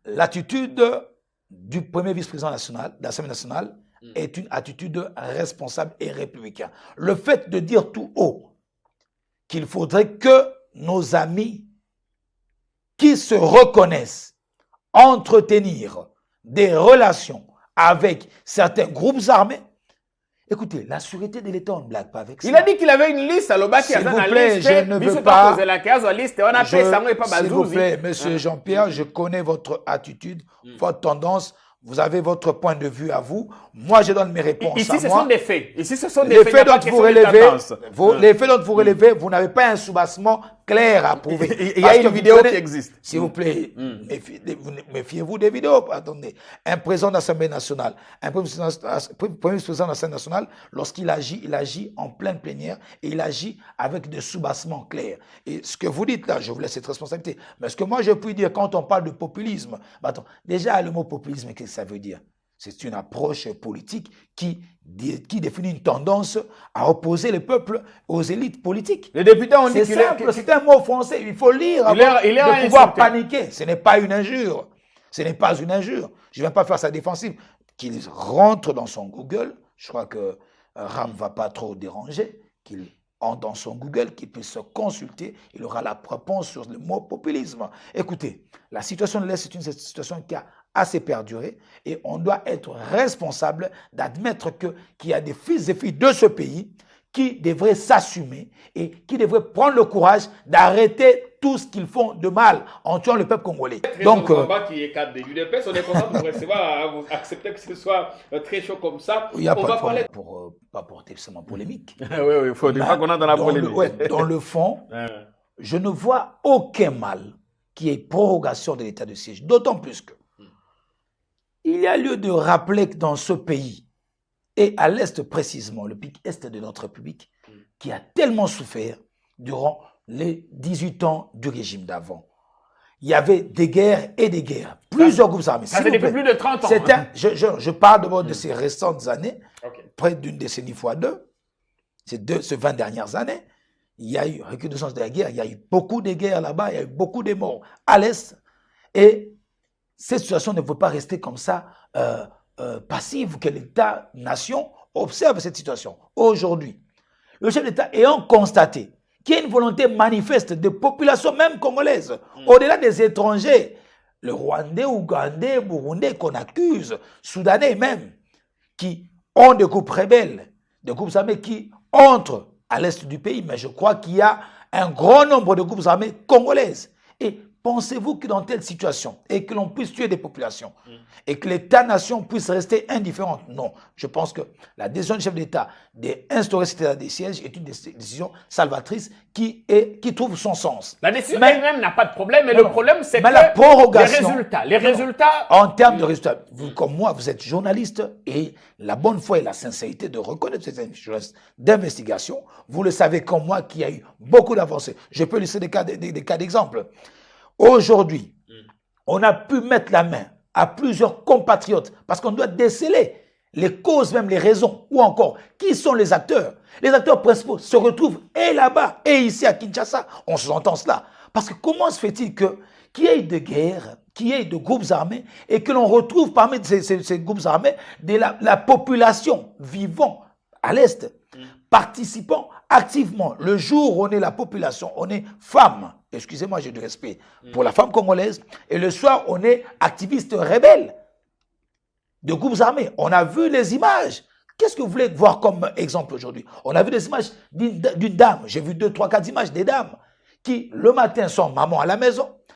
l'attitude du premier vice-président national, de l'Assemblée nationale, est une attitude responsable et républicaine. Le fait de dire tout haut qu'il faudrait que nos amis qui se reconnaissent entretenir des relations avec certains groupes armés. Écoutez, la sûreté de l'État, on ne blague pas avec ça. Il a dit qu'il avait une liste à l'Obaki. S'il vous plaît, je ne veux pas... S'il vous plaît, monsieur Jean-Pierre, je connais votre attitude, votre tendance. Vous avez votre point de vue à vous. Moi, je donne mes réponses Ici, à ce moi. sont des faits. Ici, ce sont des les faits. faits dont vous relevez, les faits dont vous relevez, vous n'avez pas un soubassement clair à prouver. Il y a une vidéo qui existe. S'il vous plaît, méfiez-vous des vidéos. Attendez, un président de l'Assemblée nationale, un premier président de l'Assemblée nationale, lorsqu'il agit, il agit en pleine plénière et il agit avec des soubassements clairs. Et ce que vous dites là, je vous laisse cette responsabilité. Mais ce que moi je puis dire quand on parle de populisme, attends, déjà le mot populisme, qu'est-ce que ça veut dire? C'est une approche politique qui définit une tendance à opposer le peuple aux élites politiques. Les députés ont dit c'est un mot français, il faut lire avant de pouvoir paniquer. Ce n'est pas une injure. Ce n'est pas une injure. Je ne viens pas faire sa défensive. Qu'il rentre dans son Google, je crois que Ram ne va pas trop déranger, qu'il entre dans son Google, qu'il puisse se consulter, il aura la réponse sur le mot populisme. Écoutez, la situation de l'Est, c'est une situation qui a assez perduré et on doit être responsable d'admettre qu'il y a des fils et filles de ce pays qui devraient s'assumer et qui devraient prendre le courage d'arrêter tout ce qu'ils font de mal en tuant le peuple congolais. Donc, qui est cadre de l'UDPS, on est content de vous recevoir, vous acceptez que ce soit très chaud comme ça. Il n'y a pas de problème pour pas porter seulement polémique. Oui, il faut pas qu'on entre dans la polémique. Dans le fond, je ne vois aucun mal qui est prorogation de l'état de siège, d'autant plus que il y a lieu de rappeler que dans ce pays, et à l'Est précisément, le pic Est de notre République, qui a tellement souffert durant les 18 ans du régime d'avant. Il y avait des guerres et des guerres. Plusieurs groupes armés. Ça fait depuis plus de 30 ans. Je parle de ces récentes années, près d'une décennie fois deux, ces 20 dernières années. Il y a eu recrudescence de la guerre, il y a eu beaucoup de guerres là-bas, il y a eu beaucoup de morts à l'Est. Et cette situation ne peut pas rester comme ça, passive, que l'État-nation observe cette situation. Aujourd'hui, le chef d'État ayant constaté qu'il y a une volonté manifeste de populations, même congolaises, au-delà des étrangers, le Rwandais, Ougandais, Burundais qu'on accuse, Soudanais même, qui ont des groupes rebelles, des groupes armés qui entrent à l'est du pays, mais je crois qu'il y a un grand nombre de groupes armés congolaises. Et pensez-vous que dans telle situation, et que l'on puisse tuer des populations, et que l'État-nation puisse rester indifférente? Non. Je pense que la décision du chef d'État d'instaurer cet état de siège est une décision salvatrice qui trouve son sens. La décision elle-même n'a pas de problème, mais le problème, c'est que la prorogation, les résultats... En termes de résultats, vous, comme moi, vous êtes journaliste, et la bonne foi et la sincérité de reconnaître ces journalistes d'investigation, vous le savez comme moi qu'il y a eu beaucoup d'avancées. Je peux laisser des cas d'exemple. Aujourd'hui, on a pu mettre la main à plusieurs compatriotes parce qu'on doit déceler les causes, même les raisons, ou encore qui sont les acteurs. Les acteurs principaux se retrouvent et là-bas et ici à Kinshasa. On s'entend cela. Parce que comment se fait-il qu'il y ait de guerres, qu'il y ait de groupes armés et que l'on retrouve parmi ces groupes armés la population vivant à l'Est, participant activement. Le jour où on est la population, on est femme, excusez-moi, j'ai du respect pour la femme congolaise, et le soir, on est activiste rebelle de groupes armés. On a vu les images. Qu'est-ce que vous voulez voir comme exemple aujourd'hui? On a vu des images d'une dame, j'ai vu 2, 3, 4 images des dames qui, le matin, sont maman à la maison,